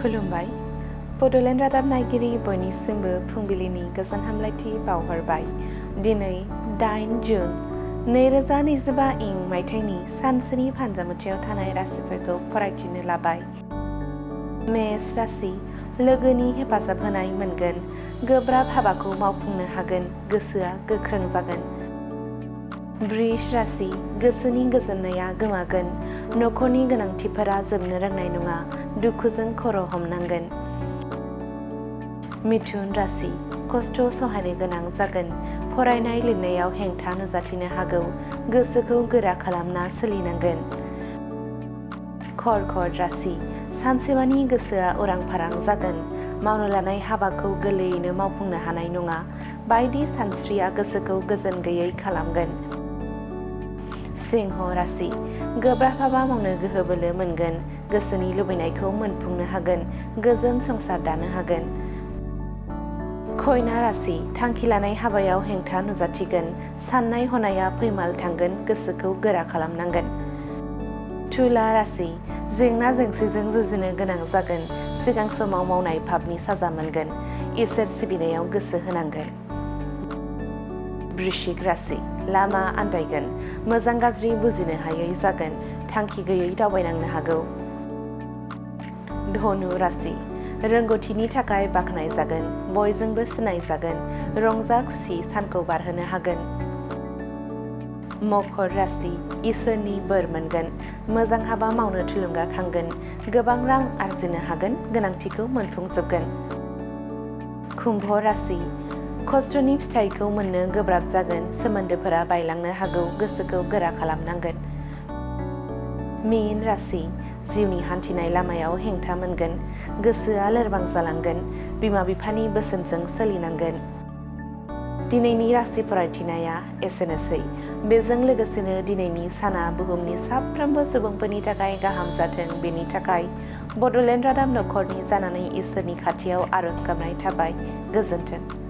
खुलुमबाय। बड'लेण्ड रादाब नायगिरि बयनिसिमबो फुंबिलिनि गोजोन हामलायथि बावहरबाय। दिनै 8 जुन 2025 इं मायथाइनि सानसेनि फानजामुथियाव थानाय राशिफोरखौ फरायथिनो लाबाय। मेष राशि, लोगोनि हेफाजाब होनाय मोनगोन। गोब्राब हाबाखौ मावफुंनो हागोन, गोसोआ गोख्रों जागोन। वृष राशि, गोसोनि गोजोननाया गोमागोन। नखरनि गोनांथिफोरा जोबनो रोंनाय नङा, दुखुजों खर' हमनांगोन। मिथुन राशि, खस्थ' सहायनो गोनां जागोन। फरायनाय लिरनायाव हेंथा नुजाथिनो हागौ, गोसोखौ गोरा खालामना सोलिनांगोन। कर्कट राशि, सानसेमानि गोसोआ उरां फारां जागोन। मावनो लानाय हाबाखौ गोरलैयैनो मावफुंनो हानाय नङा, बायदि सानस्रिया गोसोखौ गोजोन गैयै खालामगोन। सिंह राशि, गोब्राब हाबा मावनो गोहो बोलो मोनगोन। गोसोनि लुबैनायखौ मोनफुंनो हागोन, गोजोन संसार दानो हागोन। कन्या राशि, थांखि लानाय हाबायाव हेंथा नुजाथिगोन। साननाय हनाया फैमाल थांगोन, गोसोखौ गोरा खालामनांगोन। तुला राशि, जेंना जेंसिजों जुजिनो गोनां जागोन। सिगां समाव मावनाय पापनि साजा मोनगोन। इसोर सिबिनायाव गोसो होनांगोन। वृश्चिक राशि, लामा आन्दायगोन। मोजां गाज्रि बुजिनो हायै जागोन। थांखि गैयै दावबायनांनो हागौ। धनु राशि, रोंगौथिनि थाखाय बाख्नाय जागोन। बयजोंबो सिनाय जागोन। रंजा खुसि सानखौ बारहोनो हागोन। मकर राशि, इसोरनि बोर मोनगोन। मोजां हाबा मावनो थुलुंगाखांगोन। गोबां रां आरजिनो हागोन, गोनांथिखौ मोनफुंजोबगोन। कुम्भ राशि, खस्थ'नि फिथाइखौ मोननो गोब्राब जागोन। सोमोन्दोफोरा बायलांनो हागौ, गोसोखौ गोरा खालामनांगोन। मीन राशि, जिउनि हान्थिनाय लामायाव हेंथा मोनगोन। गोसोआ लोरबां जालांगोन। बिमा बिफानि बोसोनजों सोलिनांगोन। दिनैनि राशि फरायथिनाया एसेनोसै। बेजों लोगोसेनो दिनैनि साना बुहुमनि साफ्रोमबो सुबुंफोरनि थाखाय गाहाम जाथों, बेनि थाखाय बड'लेण्ड रादाब नखरनि जानानै इसोरनि खाथियाव आरज गाबनाय थाबाय। गोजोन्थों।